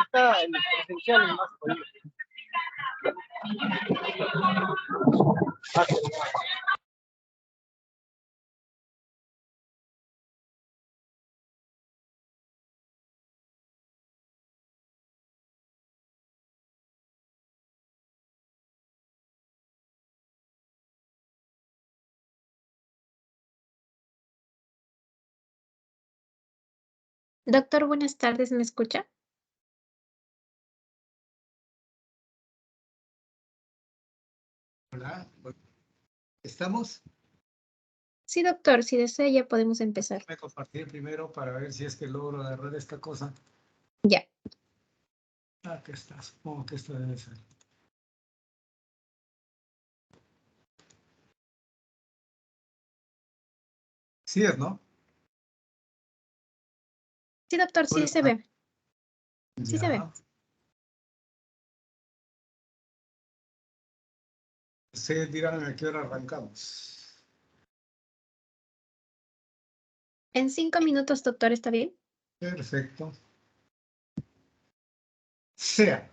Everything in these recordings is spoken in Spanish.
está en el presencial más jodido. Doctor, buenas tardes, ¿me escucha? Hola, ¿estamos? Sí, doctor, si desea ya podemos empezar. Voy a compartir primero para ver si es que logro agarrar esta cosa. Ya. Aquí está, supongo que esto debe ser. Sí es, ¿no? Sí, doctor, sí se ve. Sí se ve. Ya. Ustedes dirán a qué hora arrancamos. En 5 minutos, doctor, ¿está bien? Perfecto. Sea.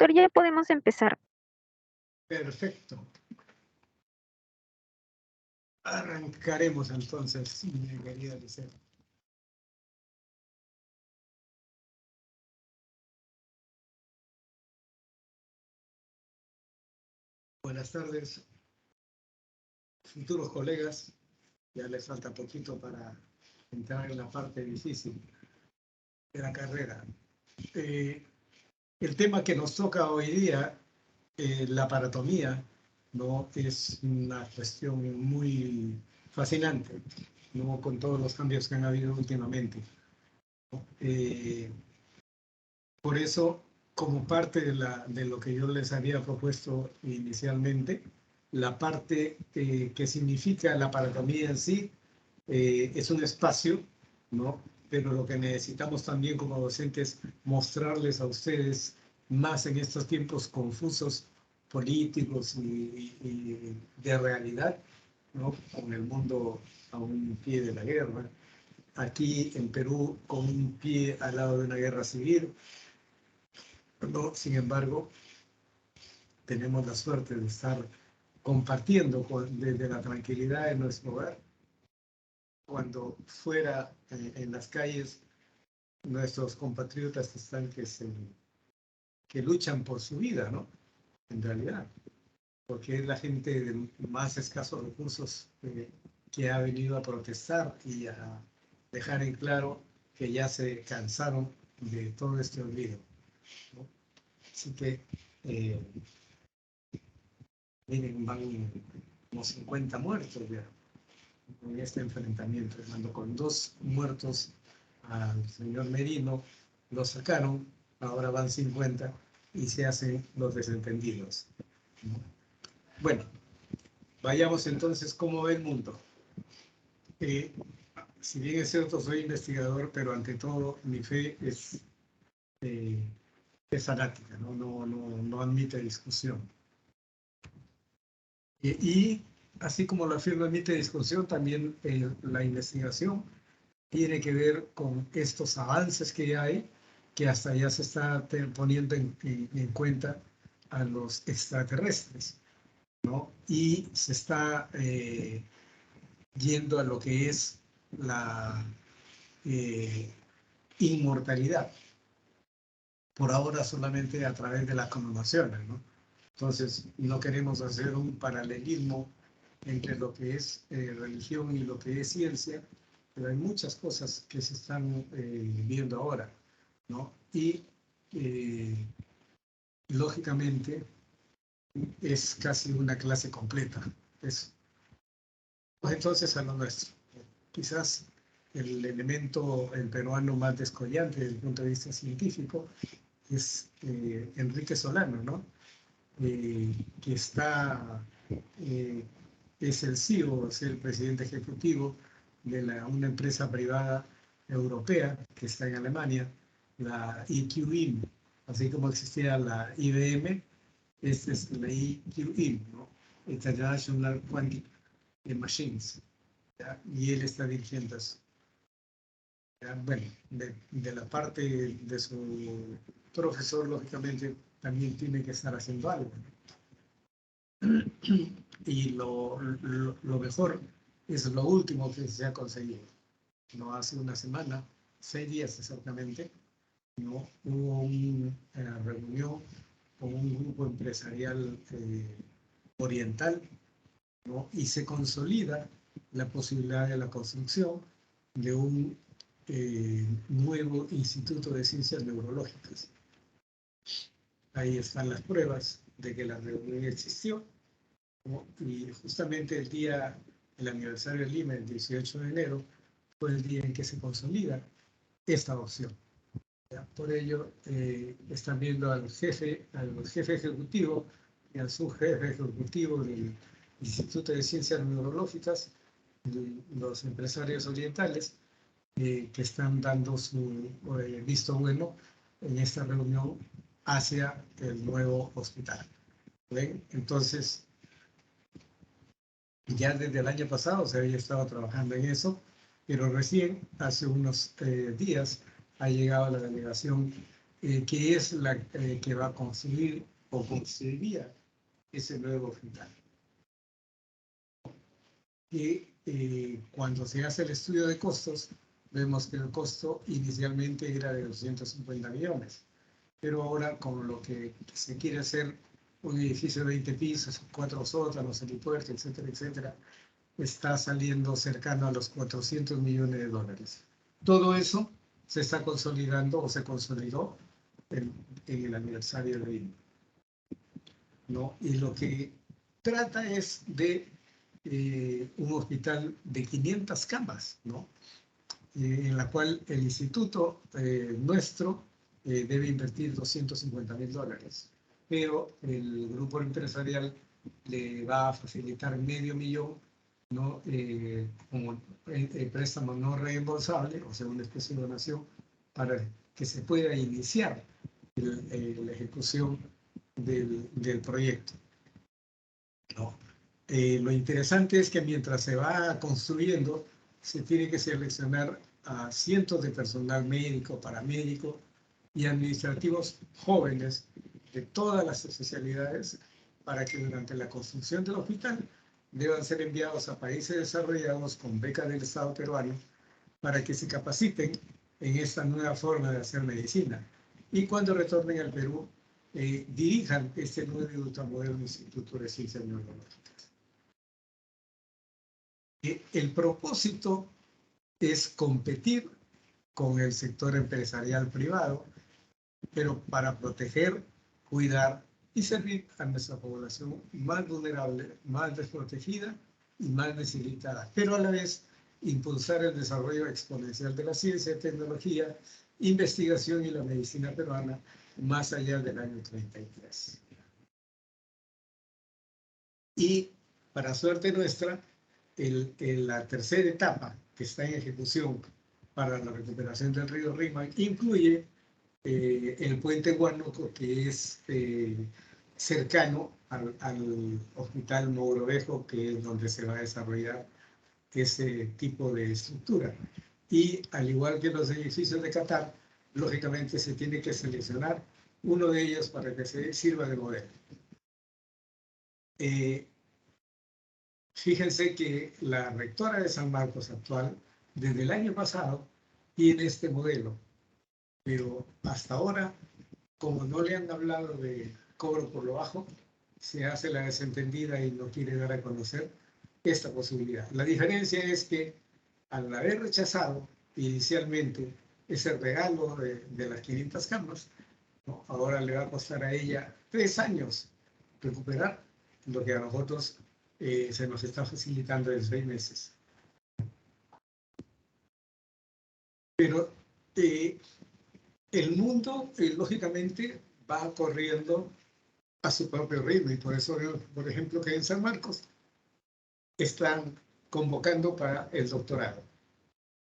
doctor, ya podemos empezar. Perfecto. Arrancaremos entonces, mi querida Liceo. Buenas tardes, futuros colegas. Ya les falta poquito para entrar en la parte difícil de la carrera. El tema que nos toca hoy día, la paratomía, ¿no? Es una cuestión muy fascinante, ¿no? Con todos los cambios que han habido últimamente, ¿no? Por eso, como parte de lo que yo les había propuesto inicialmente, la parte que significa la paratomía en sí es un espacio, ¿no? Pero lo que necesitamos también como docentes, mostrarles a ustedes más en estos tiempos confusos políticos y de realidad, ¿no? Con el mundo a un pie de la guerra, aquí en Perú con un pie al lado de una guerra civil, ¿no? Sin embargo, tenemos la suerte de estar compartiendo desde la tranquilidad de nuestro hogar, cuando fuera en las calles nuestros compatriotas que están que luchan por su vida, ¿no? En realidad, porque es la gente de más escasos recursos que ha venido a protestar y a dejar en claro que ya se cansaron de todo este olvido, ¿no? Así que, miren, van como 50 muertos ya en este enfrentamiento, hermano, con 2 muertos al señor Merino, lo sacaron, ahora van 50 y se hacen los desentendidos, ¿no? Bueno, vayamos entonces cómo ve el mundo. Si bien es cierto, soy investigador, pero ante todo mi fe es fanática, ¿no? No admite discusión. Y así como la fe no admite discusión, también la investigación tiene que ver con estos avances que hay, que hasta ya se está poniendo en cuenta a los extraterrestres, ¿no? Y se está yendo a lo que es la inmortalidad, por ahora solamente a través de las connotaciones, ¿no? Entonces, no queremos hacer un paralelismo entre lo que es religión y lo que es ciencia, pero hay muchas cosas que se están viendo ahora, ¿no? Y lógicamente es casi una clase completa eso. Pues entonces a lo nuestro. Quizás el elemento el peruano más descollante desde el punto de vista científico es Enrique Solano, ¿no? Que está, es el CEO, es el presidente ejecutivo de una empresa privada europea que está en Alemania, la IQIM, así como existía la IBM, esta es la IQIM, ¿no? International Quantum Machines, ¿ya? Y él está dirigiendo eso. Bueno, de la parte de su profesor, lógicamente, también tiene que estar haciendo algo, ¿no? Y lo mejor es lo último que se ha conseguido. No hace una semana, 6 días exactamente, ¿no? Hubo una reunión con un grupo empresarial oriental, ¿no? Y se consolida la posibilidad de la construcción de un nuevo Instituto de Ciencias Neurológicas. Ahí están las pruebas de que la reunión existió, ¿no? Y justamente el aniversario de Lima, el 18 de enero, fue el día en que se consolida esta opción. ¿Ya? Por ello, están viendo al jefe ejecutivo y al subjefe ejecutivo del Instituto de Ciencias Neurológicas, los empresarios orientales, que están dando su visto bueno en esta reunión hacia el nuevo hospital. ¿Ven? Entonces, ya desde el año pasado se había estado trabajando en eso, pero recién, hace unos días, ha llegado la delegación que es la que va a construir o construiría ese nuevo hospital. Y cuando se hace el estudio de costos, vemos que el costo inicialmente era de 250 millones, pero ahora con lo que se quiere hacer un edificio de 20 pisos, 4 sótanos, helipuerto, etcétera, etcétera, está saliendo cercano a los 400 millones de dólares. Todo eso se está consolidando o se consolidó en el aniversario de INE, ¿no? Y lo que trata es de un hospital de 500 camas, ¿no? En la cual el instituto nuestro debe invertir 250.000 dólares, pero el grupo empresarial le va a facilitar $500.000, ¿no? Como préstamo no reembolsable, o sea, una especie de donación, para que se pueda iniciar la ejecución del proyecto, ¿no? Lo interesante es que mientras se va construyendo, se tiene que seleccionar a cientos de personal médico, paramédico y administrativos jóvenes de todas las especialidades para que durante la construcción del hospital deban ser enviados a países desarrollados con becas del Estado peruano para que se capaciten en esta nueva forma de hacer medicina. Y cuando retornen al Perú, dirijan este nuevo y ultramoderno Instituto de Ciencias Neurológicas. El propósito es competir con el sector empresarial privado, pero para proteger, cuidar y servir a nuestra población más vulnerable, más desprotegida y más necesitada, pero a la vez impulsar el desarrollo exponencial de la ciencia y tecnología, investigación y la medicina peruana más allá del año 33. Y para suerte nuestra, la tercera etapa que está en ejecución para la recuperación del río Rímac incluye el puente Huánuco, que es cercano al Hospital Mogrovejo, que es donde se va a desarrollar ese tipo de estructura. Y al igual que los edificios de Qatar, lógicamente se tiene que seleccionar uno de ellos para que se sirva de modelo. Fíjense que la rectora de San Marcos actual, desde el año pasado, tiene este modelo, pero hasta ahora, como no le han hablado de cobro por lo bajo, se hace la desentendida y no quiere dar a conocer esta posibilidad. La diferencia es que al haber rechazado inicialmente ese regalo de las 500 camas, ¿no? Ahora le va a costar a ella 3 años recuperar lo que a nosotros se nos está facilitando en 6 meses. Pero el mundo, lógicamente, va corriendo a su propio ritmo y por eso, por ejemplo, que en San Marcos están convocando para el doctorado.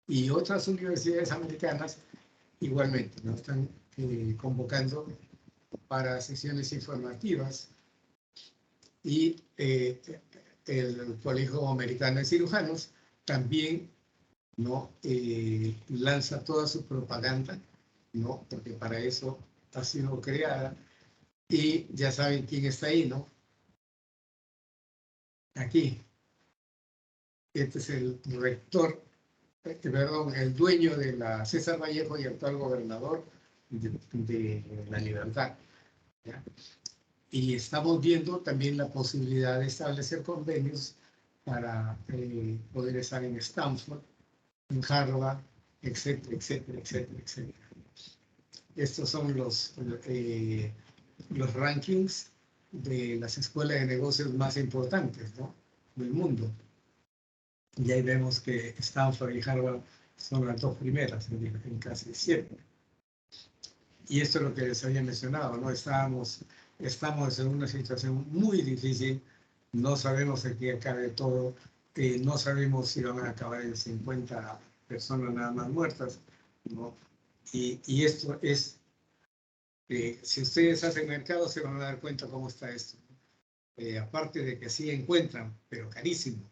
Y otras universidades americanas igualmente, ¿no? Están convocando para sesiones informativas. Y el Colegio Americano de Cirujanos también, ¿no? Lanza toda su propaganda, ¿no? Porque para eso ha sido creada. Y ya saben quién está ahí, ¿no? Aquí. Este es el rector, perdón, el dueño de la César Vallejo y actual gobernador de La Libertad, ¿ya? Y estamos viendo también la posibilidad de establecer convenios para poder estar en Stanford, en Harvard, etcétera, etcétera, etcétera, etcétera. Estos son los rankings de las escuelas de negocios más importantes, ¿no? Del mundo. Y ahí vemos que Stanford y Harvard son las 2 primeras en casi siempre. Y esto es lo que les había mencionado, ¿no? Estamos en una situación muy difícil, no sabemos en qué acabe todo, no sabemos si van a acabar en 50 personas nada más muertas, ¿no? Y esto es, si ustedes hacen mercado se van a dar cuenta cómo está esto. Aparte de que sí encuentran, pero carísimo.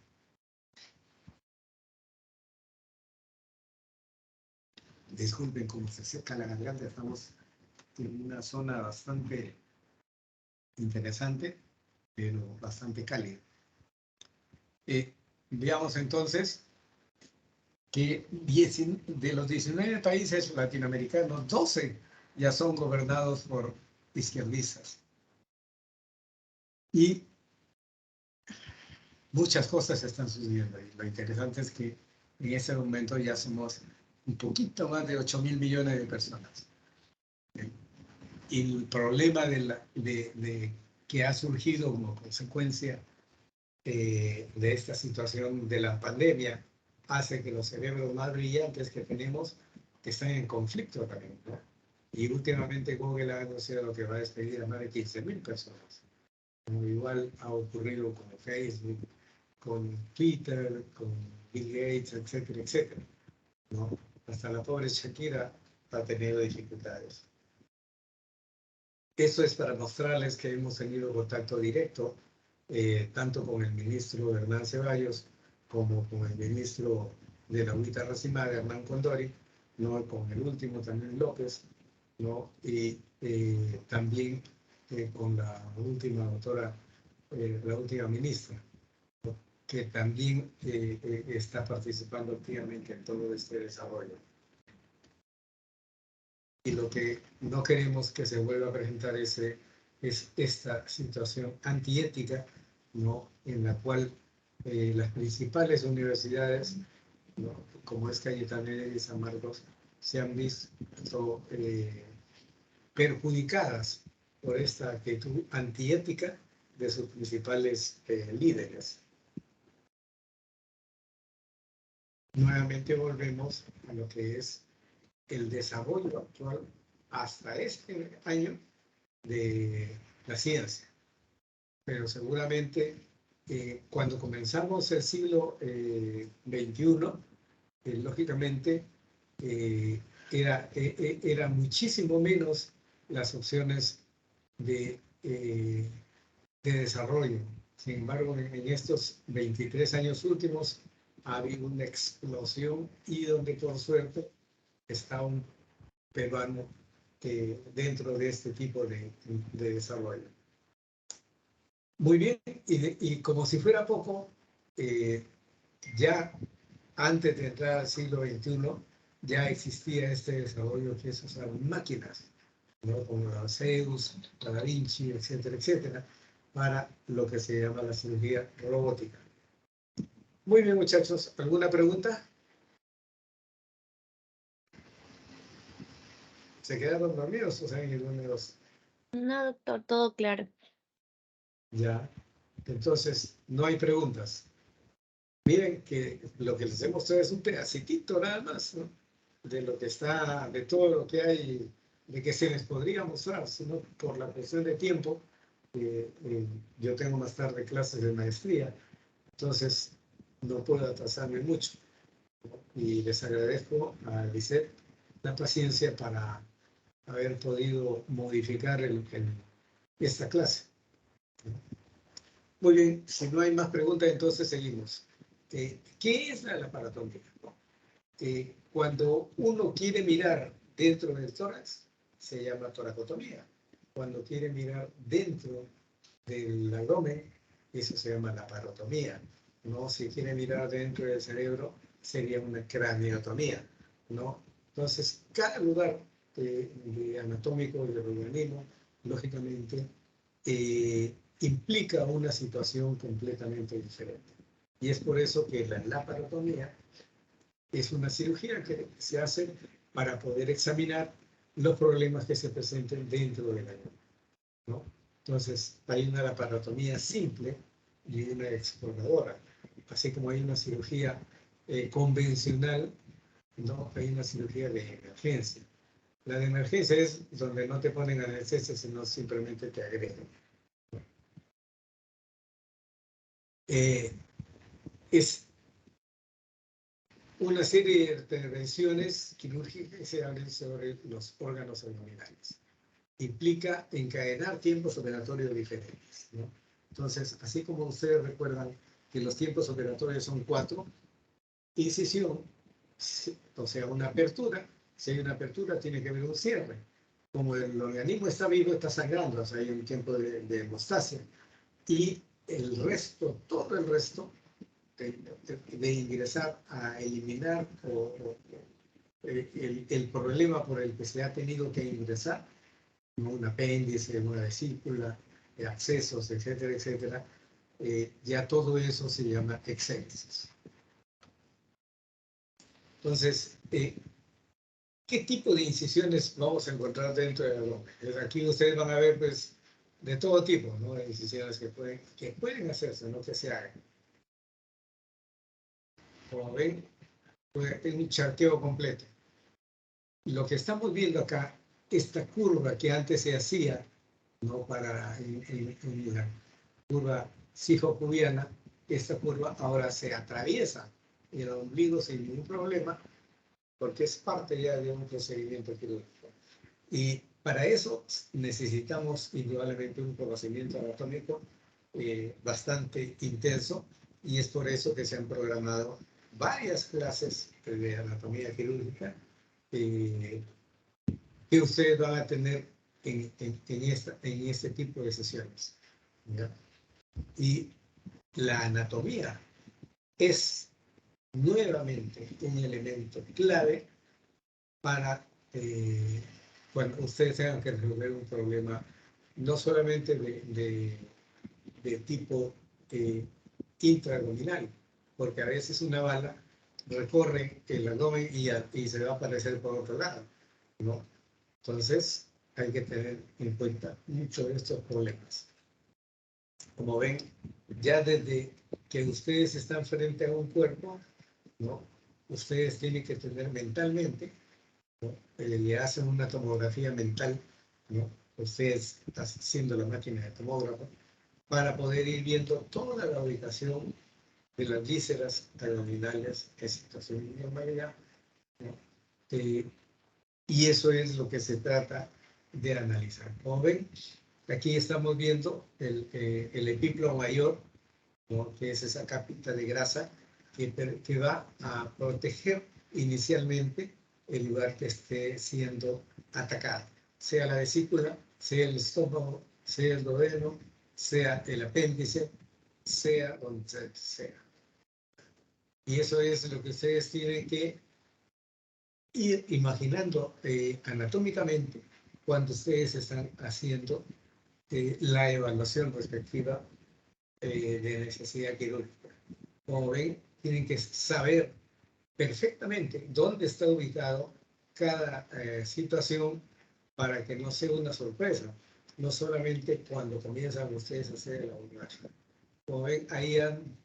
Disculpen cómo se seca la garganta, estamos en una zona bastante interesante, pero bastante cálida. Veamos entonces que de los 19 países latinoamericanos, 12 ya son gobernados por izquierdistas. Y muchas cosas están sucediendo. Y lo interesante es que en ese momento ya somos un poquito más de 8.000 millones de personas. Y el problema que ha surgido como consecuencia de esta situación de la pandemia hace que los cerebros más brillantes que tenemos están en conflicto también, ¿no? Y últimamente Google ha anunciado que va a despedir a más de 15.000 personas. Como igual ha ocurrido con Facebook, con Twitter, con Bill Gates, etcétera, etcétera, ¿no? Hasta la pobre Shakira ha tenido dificultades. Eso es para mostrarles que hemos tenido contacto directo, tanto con el ministro Hernán Ceballos, como con el ministro de la UITA Racimada, Hernán Condori, ¿no? Con el último también López, ¿no? Y también con la última autora, la última ministra, ¿no? Que también está participando activamente en todo este desarrollo. Y lo que no queremos que se vuelva a presentar es esta situación antiética, ¿no? En la cual las principales universidades, ¿no? Como es Cayetano y San Marcos, se han visto perjudicadas por esta actitud antiética de sus principales líderes. Nuevamente volvemos a lo que es el desarrollo actual hasta este año de la ciencia. Pero seguramente cuando comenzamos el siglo XXI, lógicamente era muchísimo menos las opciones de desarrollo. Sin embargo, en estos 23 años últimos ha habido una explosión y donde por suerte está un peruano dentro de este tipo de desarrollo. Muy bien, y como si fuera poco, ya antes de entrar al siglo XXI, ya existía este desarrollo que es usar máquinas, ¿no? Como la Zeus, la Da Vinci, etcétera, etcétera, para lo que se llama la cirugía robótica. Muy bien, muchachos, ¿alguna pregunta? ¿Se quedaron dormidos o se han ido dormidos? No, doctor, todo claro. Ya, entonces no hay preguntas. Miren que lo que les he mostrado es un pedacitito nada más, ¿no? De lo que está, de todo lo que hay, de que se les podría mostrar, sino por la cuestión de tiempo. Yo tengo más tarde clases de maestría, entonces no puedo atrasarme mucho. Y les agradezco a Lisette la paciencia para haber podido modificar esta clase. Muy bien, si no hay más preguntas, entonces seguimos. ¿Qué es la laparotomía? Cuando uno quiere mirar dentro del tórax, se llama toracotomía. Cuando quiere mirar dentro del abdomen, eso se llama laparotomía. ¿No? Si quiere mirar dentro del cerebro, sería una craniotomía, ¿no? Entonces, cada lugar anatómico del organismo, lógicamente, implica una situación completamente diferente. Y es por eso que la laparotomía es una cirugía que se hace para poder examinar los problemas que se presenten dentro del abdomen, ¿no? Entonces, hay una laparotomía simple y una exploradora. Así como hay una cirugía convencional, ¿no? Hay una cirugía de emergencia. La de emergencia es donde no te ponen anestesia, sino simplemente te agregan. Es una serie de intervenciones quirúrgicas que se abren sobre los órganos abdominales. Implica encadenar tiempos operatorios diferentes, ¿no? Entonces, así como ustedes recuerdan que los tiempos operatorios son 4, incisión, o sea, una apertura, si hay una apertura tiene que haber un cierre. como el organismo está vivo, está sangrando, o sea, hay un tiempo de hemostasia. Y el resto, todo el resto, de ingresar a eliminar el problema por el que se ha tenido que ingresar, ¿no? Un apéndice, una vesícula, accesos, etcétera, etcétera, ya todo eso se llama exéntesis. Entonces, ¿qué tipo de incisiones vamos a encontrar dentro del abdomen? Aquí ustedes van a ver, pues, de todo tipo, ¿no? De incisiones que pueden hacerse, no que se hagan. Como ven, es un charqueo completo. Lo que estamos viendo acá, esta curva que antes se hacía, ¿no? Para en la curva cifocubiana, esta curva ahora se atraviesa el ombligo sin ningún problema, porque es parte ya de un procedimiento quirúrgico. Y para eso necesitamos indudablemente un conocimiento anatómico bastante intenso, y es por eso que se han programado varias clases de anatomía quirúrgica que ustedes van a tener en este tipo de sesiones, ¿ya? Y la anatomía es nuevamente un elemento clave para cuando ustedes tengan que resolver un problema no solamente de tipo intraabdominal, porque a veces una bala recorre el abdomen y se va a aparecer por otro lado, ¿no? Entonces hay que tener en cuenta mucho de estos problemas. Como ven, ya desde que ustedes están frente a un cuerpo, ¿no? Ustedes tienen que tener mentalmente, ¿no? Le hacen una tomografía mental, ¿no? Ustedes haciendo la máquina de tomógrafo, para poder ir viendo toda la ubicación de las vísceras abdominales en situación de normalidad, ¿no? Y eso es lo que se trata de analizar. Como ven, aquí estamos viendo el epíplomo mayor, ¿no? Que es esa capita de grasa que va a proteger inicialmente el lugar que esté siendo atacado, sea la vesícula, sea el estómago, sea el duodeno, sea el apéndice, sea donde sea. Y eso es lo que ustedes tienen que ir imaginando anatómicamente cuando ustedes están haciendo la evaluación respectiva de necesidad quirúrgica. Como ven, tienen que saber perfectamente dónde está ubicado cada situación para que no sea una sorpresa, no solamente cuando comienzan ustedes a hacer el abordaje. Como ven, ahí han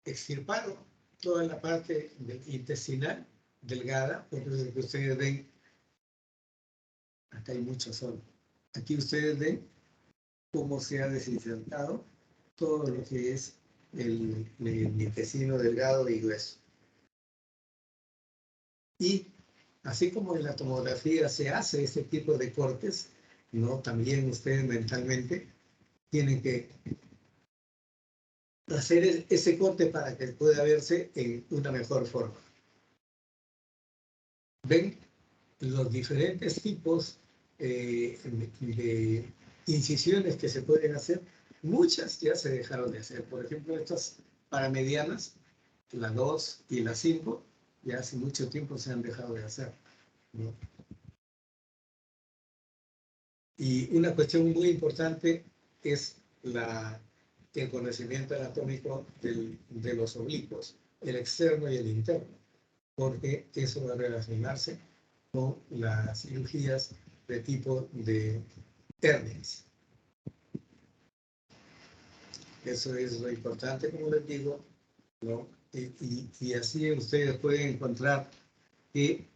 extirpado toda la parte intestinal delgada, porque que ustedes ven, acá hay mucho sol. Aquí ustedes ven cómo se ha desinsertado todo lo que es el intestino delgado y grueso. Y así como en la tomografía se hace este tipo de cortes, ¿no? También ustedes mentalmente tienen que hacer ese corte para que pueda verse en una mejor forma. Ven los diferentes tipos de incisiones que se pueden hacer. Muchas ya se dejaron de hacer. Por ejemplo, estas paramedianas, la 2 y la 5, ya hace mucho tiempo se han dejado de hacer, ¿no? Y una cuestión muy importante es el conocimiento anatómico de los oblicuos, el externo y el interno, porque eso va a relacionarse con las cirugías de tipo de hernias. Eso es lo importante, como les digo, ¿no? Y así ustedes pueden encontrar que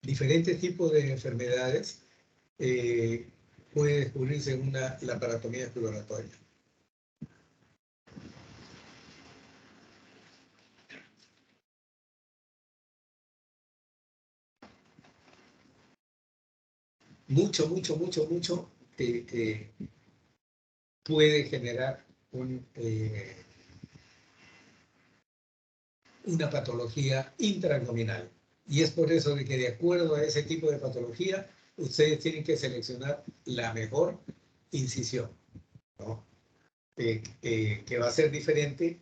diferentes tipos de enfermedades puede descubrirse en una laparotomía exploratoria. Mucho puede generar una patología intraabdominal. Y es por eso de que de acuerdo a ese tipo de patología ustedes tienen que seleccionar la mejor incisión, ¿no? Que va a ser diferente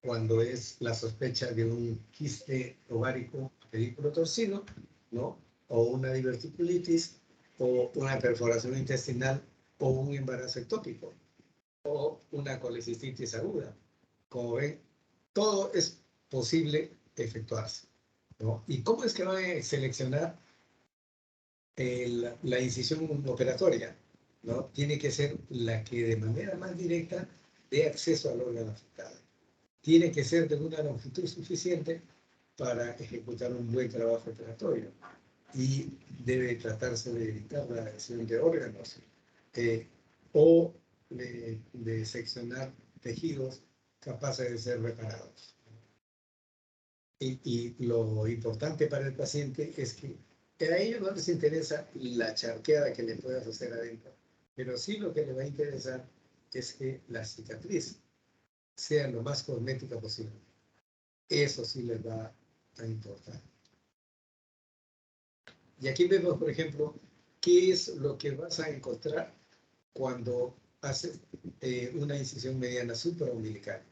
cuando es la sospecha de un quiste ovárico pedículo torcido, ¿no? O una diverticulitis, o una perforación intestinal, o un embarazo ectópico, o una colecistitis aguda. Como ven, todo es posible efectuarse, ¿no? ¿Y cómo es que van a seleccionar la incisión operatoria? ¿No? Tiene que ser la que de manera más directa dé acceso al órgano afectado. Tiene que ser de una longitud suficiente para ejecutar un buen trabajo operatorio. Y debe tratarse de evitar la lesión de órganos o de seccionar tejidos capaces de ser reparados. Y lo importante para el paciente es que a ellos no les interesa la charqueada que le puedas hacer adentro, pero sí lo que le va a interesar es que la cicatriz sea lo más cosmética posible. Eso sí les va a importar. Y aquí vemos, por ejemplo, qué es lo que vas a encontrar cuando haces una incisión mediana supraumbilical,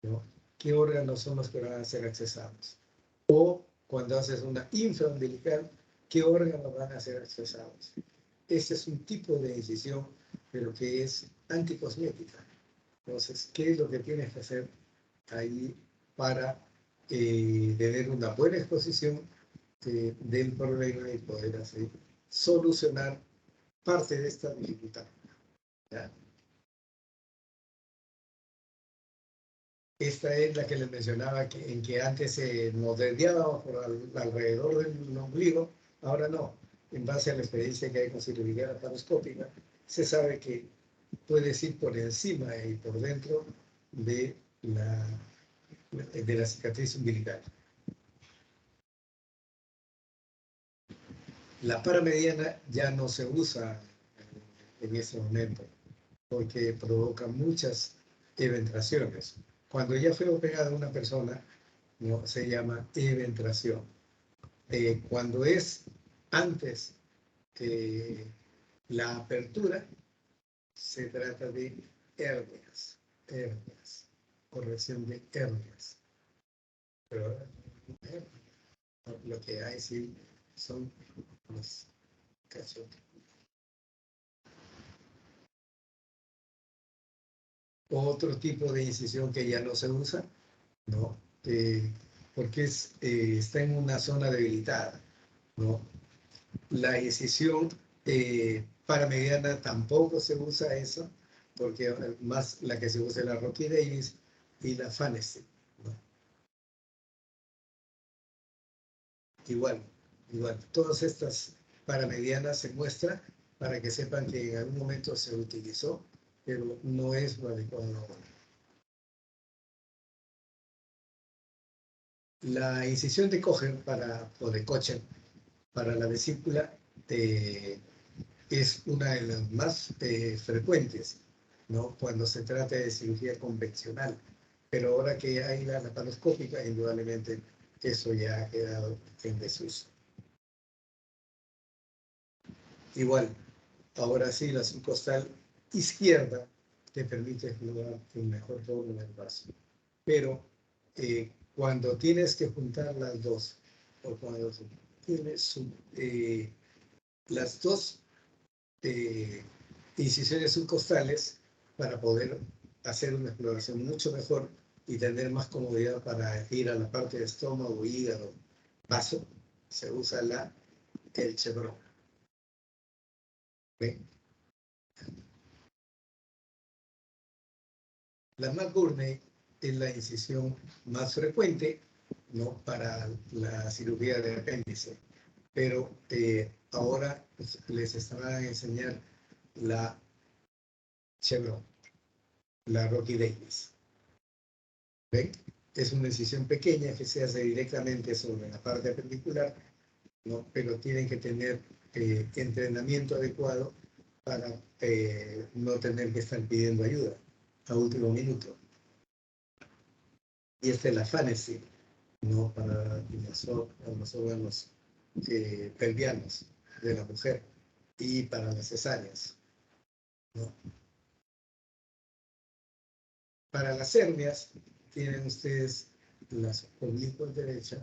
¿no? ¿Qué órganos son los que van a ser accesados? O cuando haces una infraumbilical, ¿qué órganos van a ser accesados? Ese es un tipo de incisión, pero que es anticosmética. Entonces, ¿qué es lo que tienes que hacer ahí para tener una buena exposición del problema y poder así solucionar parte de esta dificultad? ¿Ya? Esta es la que les mencionaba, en que antes nos desviábamos por alrededor del ombligo, ahora no. En base a la experiencia que hay con cirugía laparoscópica, se sabe que puedes ir por encima y por dentro de la cicatriz umbilical. La paramediana ya no se usa en ese momento porque provoca muchas eventraciones. Cuando ya fue operada una persona, ¿no? Se llama eventración. Cuando es antes la apertura, se trata de hernias, corrección de hernias. Pero lo que hay sí son los cachotes. Otro tipo de incisión que ya no se usa, ¿no? Porque está en una zona debilitada, ¿no? La incisión paramediana tampoco se usa eso, porque más la que se usa es la Rocky Davis y la Fantasy, ¿no? Igual, todas estas paramedianas se muestran para que sepan que en algún momento se utilizó, pero no es lo adecuado ahora. La incisión de Kocher o de Kocher para la vesícula es una de las más frecuentes, ¿no? Cuando se trata de cirugía convencional. Pero ahora que hay la laparoscópica, indudablemente eso ya ha quedado en desuso. Igual, ahora sí, la subcostal izquierda te permite jugar un mejor doble en el vaso. Pero cuando tienes que juntar las dos, o cuando tienes las dos incisiones subcostales, para poder hacer una exploración mucho mejor y tener más comodidad para ir a la parte de estómago, hígado, vaso, se usa el chevron. ¿Ven? La McGurney es la incisión más frecuente, ¿no? Para la cirugía de apéndice, pero ahora pues, les estará a enseñar la Chevron, la Rocky Davis. ¿Ven? Es una incisión pequeña que se hace directamente sobre la parte apendicular, ¿no? Pero tienen que tener entrenamiento adecuado para no tener que estar pidiendo ayuda a último minuto. Y esta es la Fantasy, ¿no? Para los órganos pelvianos de la mujer. y para las cesáreas, ¿no? Para las hernias tienen ustedes las oblicuas derecha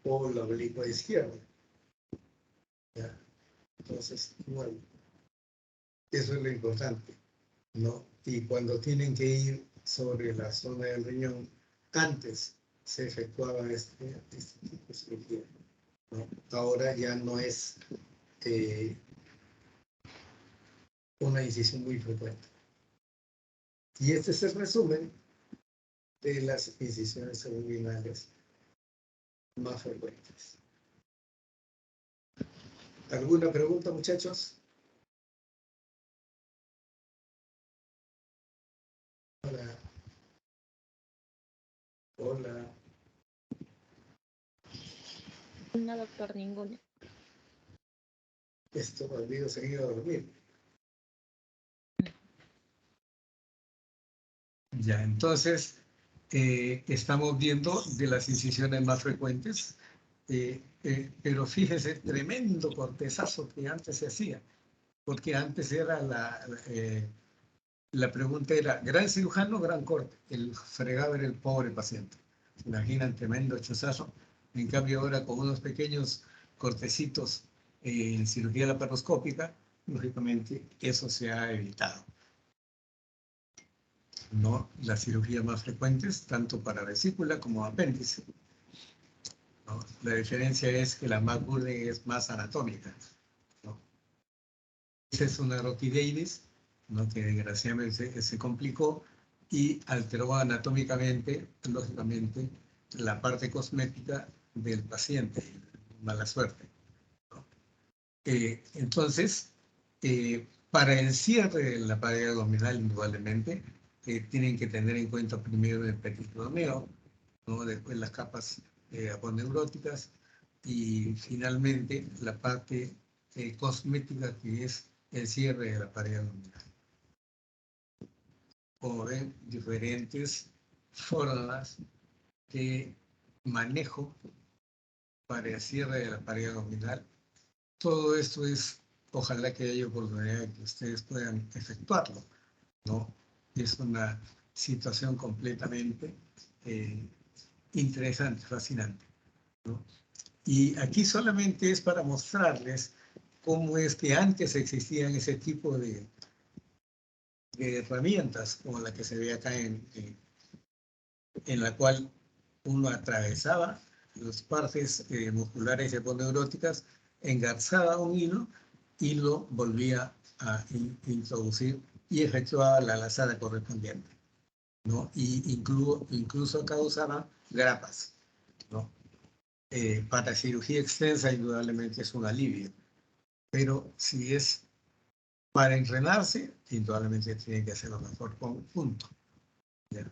o la oblicua izquierda. ¿Ya? Entonces, igual, eso es lo importante, ¿no? Y cuando tienen que ir sobre la zona del riñón, antes se efectuaba este tipo de cirugía, ¿no? Ahora ya no es una incisión muy frecuente. Y este es el resumen de las incisiones abdominales más frecuentes. ¿Alguna pregunta, muchachos? Hola. Hola. No, doctor, ninguno. Esto olvido seguir a dormir. Ya, entonces, estamos viendo de las incisiones más frecuentes, pero fíjese, tremendo cortesazo que antes se hacía, porque antes era la pregunta era, ¿gran cirujano o gran corte? El fregado era el pobre paciente. ¿Se imaginan? Tremendo chuzazo. En cambio ahora con unos pequeños cortecitos en cirugía laparoscópica, lógicamente eso se ha evitado. No las cirugías más frecuentes, tanto para vesícula como apéndice. ¿No? La diferencia es que la más burda es más anatómica. ¿No? Esa es una rotideidis, ¿no? Que desgraciadamente se complicó y alteró anatómicamente, lógicamente, la parte cosmética del paciente. Mala suerte. ¿No? Entonces, para el cierre de la pared abdominal, indudablemente, tienen que tener en cuenta primero el peritoneo, ¿no? Después las capas aponeuróticas y finalmente la parte cosmética que es el cierre de la pared abdominal. Como ven, diferentes formas de manejo para el cierre de la pared abdominal. Todo esto es, ojalá que haya oportunidad de que ustedes puedan efectuarlo, ¿no? Es una situación completamente interesante, fascinante, ¿no? Y aquí solamente es para mostrarles cómo es que antes existían ese tipo de herramientas, como la que se ve acá en la cual uno atravesaba las partes musculares y aponeuróticas, engarzaba un hilo y lo volvía a introducir y efectuaba la lazada correspondiente, ¿no? Y incluso causaba grapas, ¿no? Para cirugía extensa indudablemente es un alivio, pero si es para entrenarse, indudablemente tiene que hacerlo mejor con punto. ¿Ya?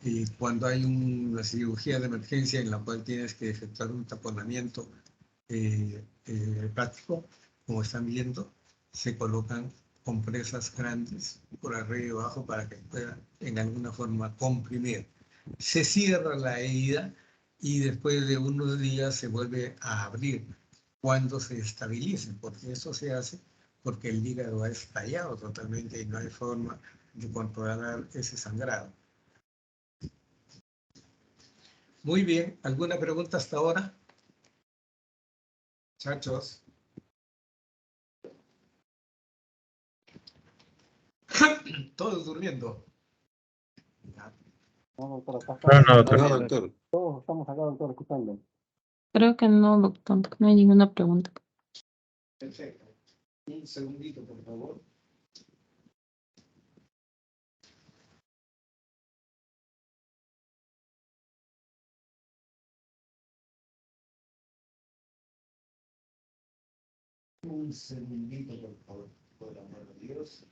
Y cuando hay una cirugía de emergencia en la cual tienes que efectuar un taponamiento hepático, como están viendo, se colocan compresas grandes por arriba y abajo para que pueda en alguna forma comprimir. Se cierra la herida y después de unos días se vuelve a abrir cuando se estabilice, porque eso se hace porque el hígado ha estallado totalmente y no hay forma de controlar ese sangrado. Muy bien, ¿alguna pregunta hasta ahora? Muchachos. Todos durmiendo. No, doctor, acá No, estamos. no, doctor. No, doctor. todos estamos acá, doctor, escuchando. Creo que no, doctor, no hay ninguna pregunta. Perfecto. Un segundito, por favor. Un segundito, por favor, por el amor de Dios.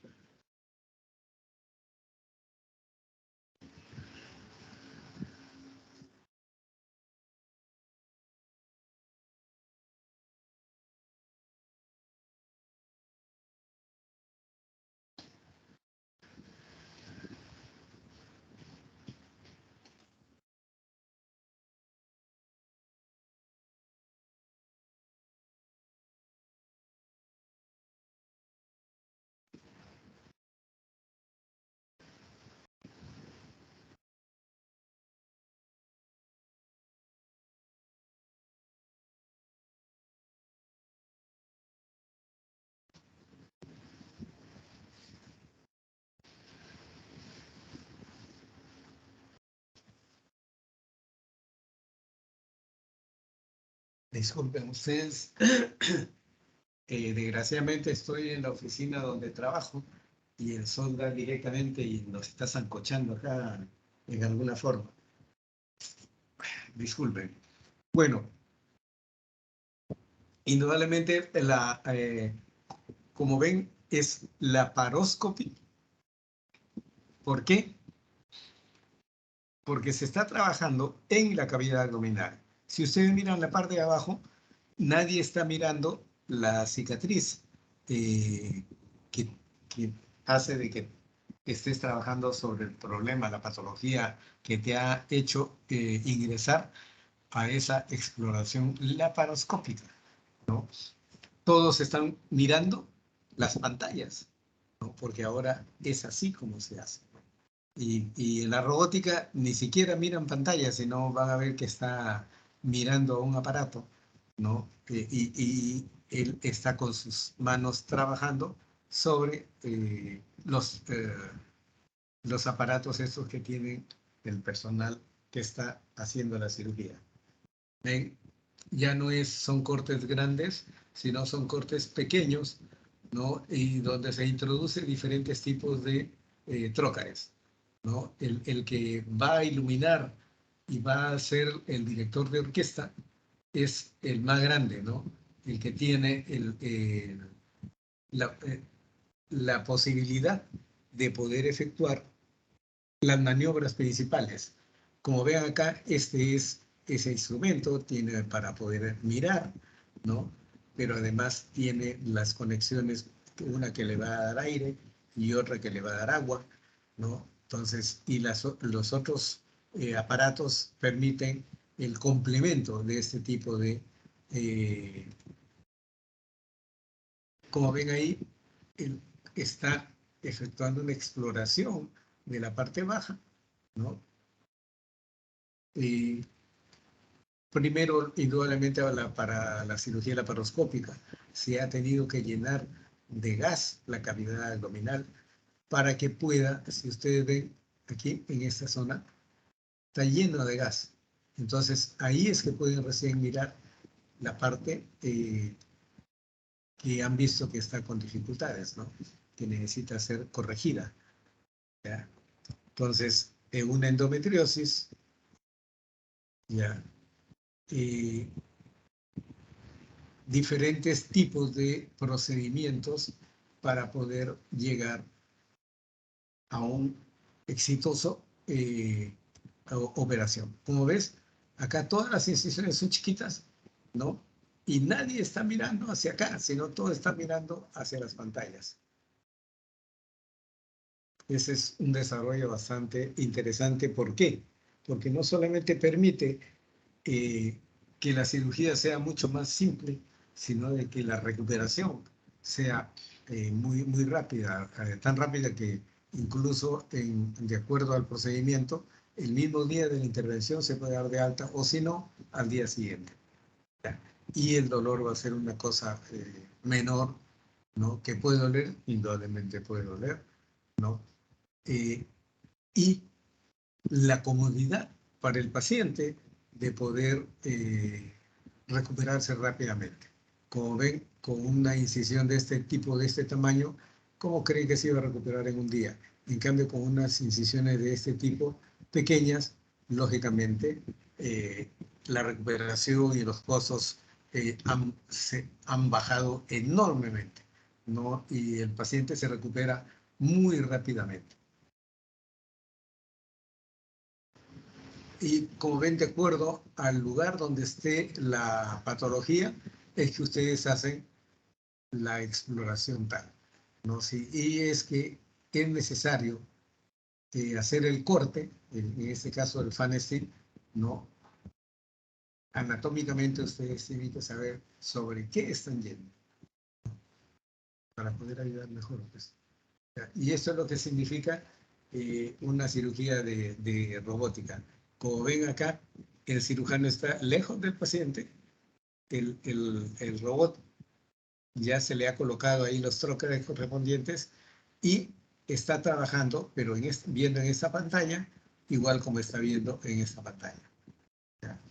Disculpen ustedes, desgraciadamente estoy en la oficina donde trabajo y el sol da directamente y nos está sancochando acá en alguna forma. Disculpen. Bueno, indudablemente como ven, es laparoscopy. ¿Por qué? Porque se está trabajando en la cavidad abdominal. Si ustedes miran la parte de abajo, nadie está mirando la cicatriz que hace de que estés trabajando sobre el problema, la patología que te ha hecho ingresar a esa exploración laparoscópica, ¿no? Todos están mirando las pantallas, ¿no? Porque ahora es así como se hace. Y en la robótica ni siquiera miran pantallas, sino van a ver que está mirando a un aparato, ¿no? Y él está con sus manos trabajando sobre los aparatos estos que tienen el personal que está haciendo la cirugía. ¿Ven? Ya no son cortes grandes, sino son cortes pequeños, ¿no? Y donde se introduce diferentes tipos de trócares, ¿no? El que va a iluminar y va a ser el director de orquesta es el más grande, ¿no? El que tiene la posibilidad de poder efectuar las maniobras principales. Como ven acá, este es ese instrumento, tiene para poder mirar, ¿no? Pero además tiene las conexiones, una que le va a dar aire y otra que le va a dar agua, ¿no? Entonces, y los otros aparatos permiten el complemento de este tipo de... como ven ahí, él está efectuando una exploración de la parte baja, ¿no? Y primero, indudablemente, para la cirugía laparoscópica, se ha tenido que llenar de gas la cavidad abdominal para que pueda, si ustedes ven aquí en esta zona, está lleno de gas. Entonces, ahí es que pueden recién mirar la parte que han visto que está con dificultades, ¿no? Que necesita ser corregida, ¿ya? Entonces, en una endometriosis, ¿ya? Diferentes tipos de procedimientos para poder llegar a un exitoso operación. Como ves, acá todas las incisiones son chiquitas, ¿no? Y nadie está mirando hacia acá, sino todo está mirando hacia las pantallas. Ese es un desarrollo bastante interesante. ¿Por qué? Porque no solamente permite que la cirugía sea mucho más simple, sino de que la recuperación sea muy rápida, tan rápida que incluso de acuerdo al procedimiento, el mismo día de la intervención se puede dar de alta o si no, al día siguiente. Y el dolor va a ser una cosa menor, ¿no? Que puede doler, indudablemente puede doler, ¿no? Y la comodidad para el paciente de poder recuperarse rápidamente. Como ven, con una incisión de este tipo, de este tamaño, ¿cómo creen que se iba a recuperar en un día? En cambio, con unas incisiones de este tipo, pequeñas, lógicamente, la recuperación y los costos se han bajado enormemente, ¿no? Y el paciente se recupera muy rápidamente. Y como ven, de acuerdo al lugar donde esté la patología, es que ustedes hacen la exploración tal, ¿no? Sí, y es que es necesario hacer el corte, en este caso el Fanesteel, ¿no? Anatómicamente ustedes tienen que saber sobre qué están yendo para poder ayudar mejor, pues. Y eso es lo que significa una cirugía de robótica. Como ven acá, el cirujano está lejos del paciente, el robot ya se le ha colocado ahí los trócares correspondientes y está trabajando, pero viendo en esta pantalla, igual como está viendo en esta pantalla. ¿Ya?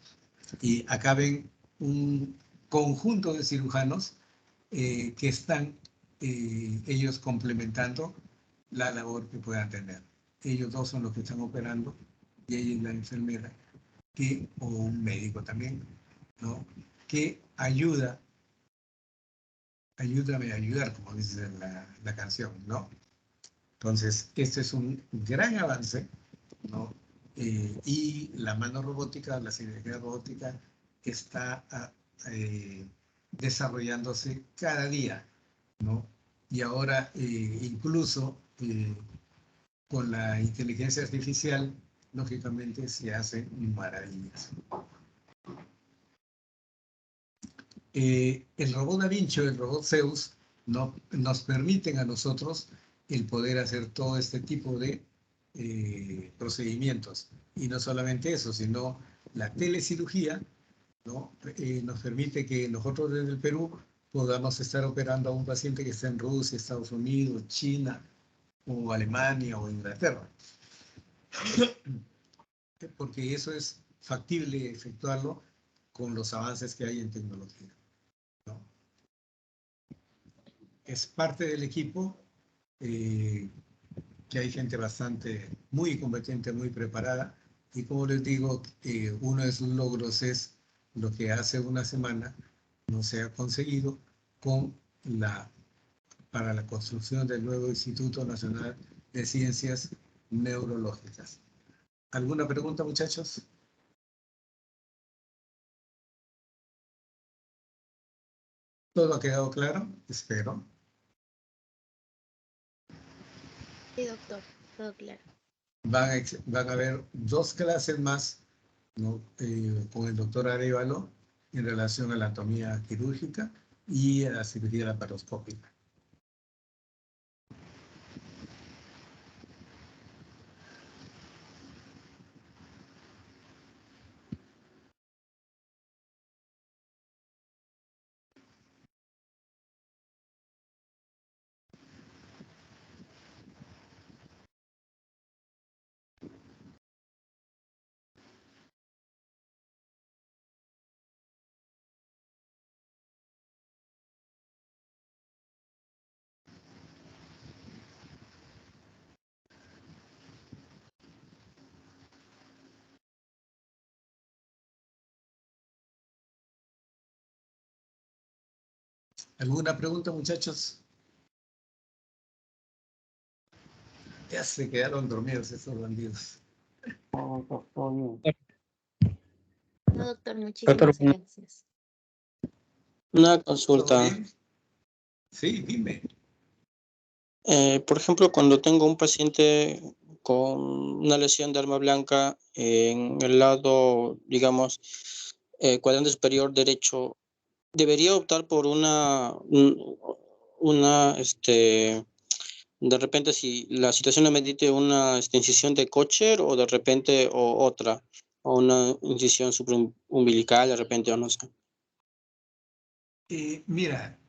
Y acá ven un conjunto de cirujanos que están ellos complementando la labor que puedan tener. Ellos dos son los que están operando y ella es la enfermera o un médico también, ¿no? Que ayúdame a ayudar, como dice la canción, ¿no? Entonces, este es un gran avance, ¿no? Y la mano robótica, la cirugía robótica, está desarrollándose cada día, ¿no? Y ahora, incluso con la inteligencia artificial, lógicamente se hacen maravillas. El robot Da Vinci o el robot Zeus nos permiten a nosotros el poder hacer todo este tipo de procedimientos. Y no solamente eso, sino la telecirugía, ¿no? Nos permite que nosotros desde el Perú podamos estar operando a un paciente que está en Rusia, Estados Unidos, China, o Alemania o Inglaterra. Porque eso es factible efectuarlo con los avances que hay en tecnología, ¿no? Es parte del equipo, que hay gente muy competente, muy preparada, y como les digo, uno de sus logros es lo que hace una semana no se ha conseguido para la construcción del nuevo Instituto Nacional de Ciencias Neurológicas. ¿Alguna pregunta, muchachos? ¿Todo ha quedado claro? Espero. Sí, doctor, todo claro. Van a haber 2 clases más, ¿no? Con el doctor Arévalo en relación a la anatomía quirúrgica y a la cirugía laparoscópica. ¿Alguna pregunta, muchachos? Ya se quedaron dormidos estos bandidos. Todo bien. No, doctor, muchísimas gracias. Una ¿Todo consulta. bien? Sí, dime. Por ejemplo, cuando tengo un paciente con una lesión de arma blanca en el lado, digamos, cuadrante superior derecho, ¿debería optar por de repente si la situación le medite una incisión de Kocher o de repente o otra, o una incisión supraumbilical de repente o no sé? Mira,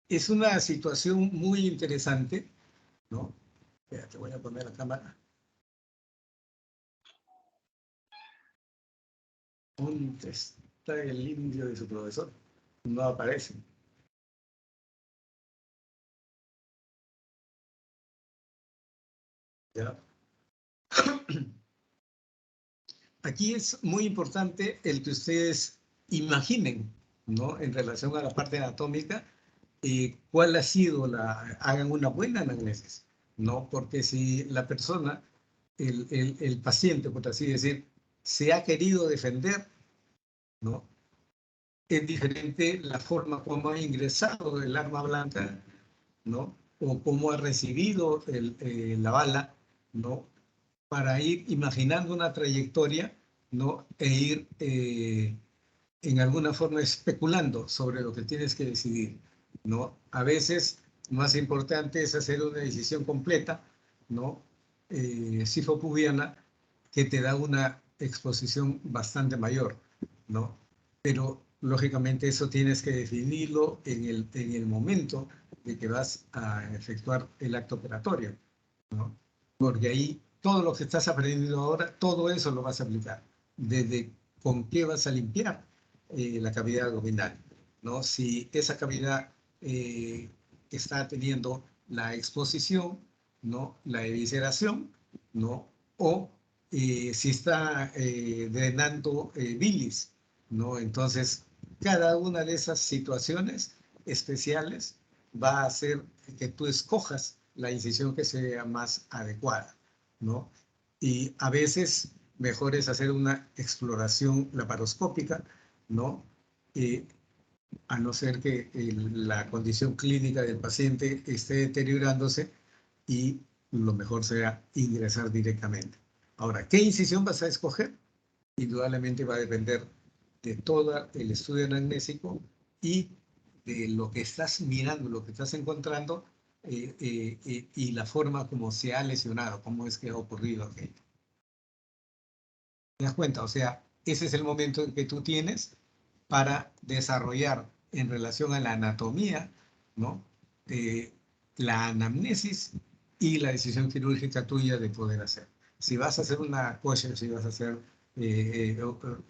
es una situación muy interesante, ¿no? Espera, te voy a poner la cámara. ¿Dónde está el indio de su profesor? No aparece. ¿Ya? Aquí es muy importante el que ustedes imaginen, ¿no? En relación a la parte anatómica, cuál ha sido hagan una buena anamnesis, ¿no? Porque si la persona, el paciente, por así decir, se ha querido defender, ¿no? Es diferente la forma como ha ingresado el arma blanca, ¿no? O cómo ha recibido la bala, ¿no? Para ir imaginando una trayectoria, ¿no? E ir en alguna forma especulando sobre lo que tienes que decidir, ¿no? A veces más importante es hacer una decisión completa, ¿no? Cifopubiana, que te da una exposición bastante mayor, ¿no? Pero lógicamente eso tienes que definirlo en el momento de que vas a efectuar el acto operatorio, ¿no? Porque ahí todo lo que estás aprendiendo ahora, todo eso lo vas a aplicar. Desde con qué vas a limpiar, la cavidad abdominal, ¿no? Si esa cavidad está teniendo la exposición, ¿no? La evisceración, ¿no? O si está drenando bilis, ¿no? Entonces, cada una de esas situaciones especiales va a hacer que tú escojas la incisión que sea más adecuada, ¿no? Y a veces mejor es hacer una exploración laparoscópica, ¿no? A no ser que la condición clínica del paciente esté deteriorándose y lo mejor sea ingresar directamente. Ahora, ¿qué incisión vas a escoger? Indudablemente va a depender de todo el estudio anamnésico y de lo que estás mirando, lo que estás encontrando y la forma como se ha lesionado, cómo es que ha ocurrido aquello. ¿Te das cuenta? O sea, ese es el momento en que tú tienes para desarrollar en relación a la anatomía, ¿no? La anamnesis y la decisión quirúrgica tuya de poder hacer. Si vas a hacer una kosher, si vas a hacer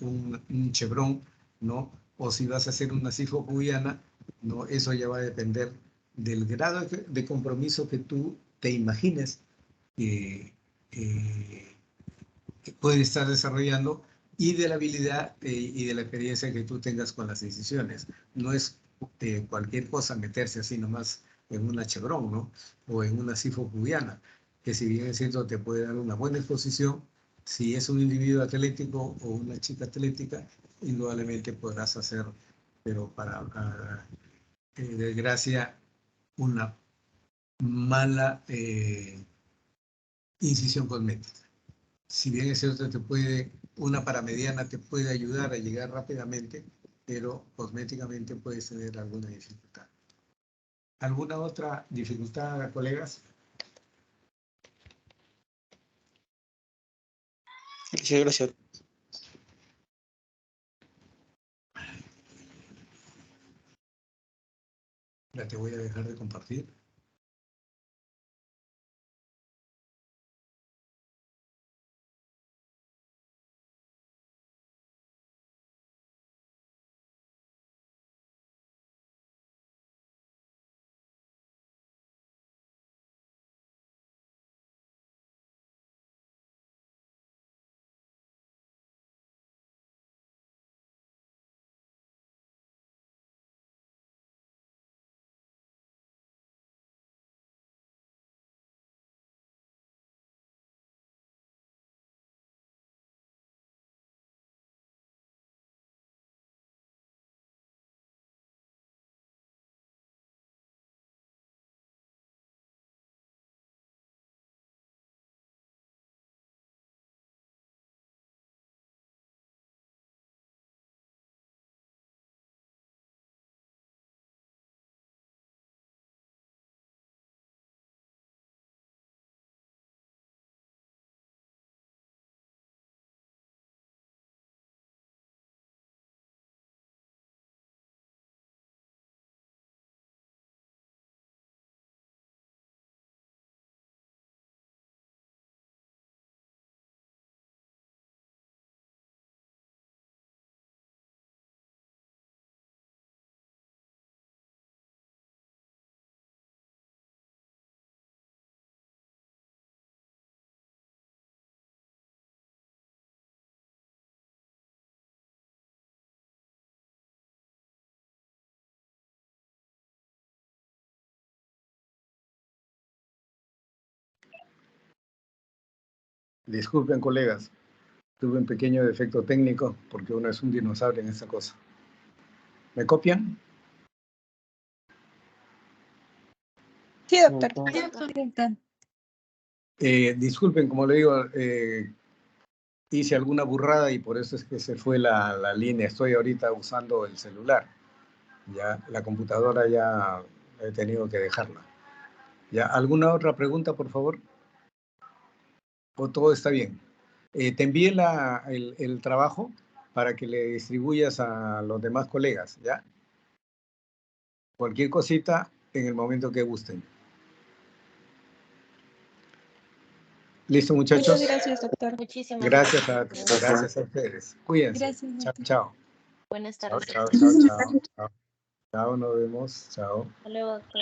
un chevrón, ¿no? O si vas a hacer una cifopubiana, ¿no? Eso ya va a depender del grado de compromiso que tú te imagines que pueden estar desarrollando y de la habilidad y de la experiencia que tú tengas con las decisiones. No es cualquier cosa meterse así nomás en una chevrón, ¿no? O en una cifopubiana, que si bien es cierto te puede dar una buena exposición, si es un individuo atlético o una chica atlética, indudablemente podrás hacer, pero para desgracia, una mala incisión cosmética. Si bien es cierto, una paramediana te puede ayudar a llegar rápidamente, pero cosméticamente puedes tener alguna dificultad. ¿Alguna otra dificultad, colegas? Sí, gracias. Ya te voy a dejar de compartir. Disculpen, colegas. Tuve un pequeño defecto técnico porque uno es un dinosaurio en esta cosa. ¿Me copian? Sí, doctor. Disculpen, como le digo, hice alguna burrada y por eso es que se fue la línea. Estoy ahorita usando el celular. Ya la computadora ya he tenido que dejarla. ¿Ya? ¿Alguna otra pregunta, por favor? ¿O todo está bien? Te envié el trabajo para que le distribuyas a los demás colegas, ¿ya? Cualquier cosita en el momento que gusten. ¿Listo, muchachos? Muchas gracias, doctor. Muchísimas Gracias gracias. a ustedes. Cuídense. Gracias, Chao, doctor. chao. Buenas Chao, tardes. chao, chao, chao. Chao, nos vemos. Chao. Hasta luego, doctor.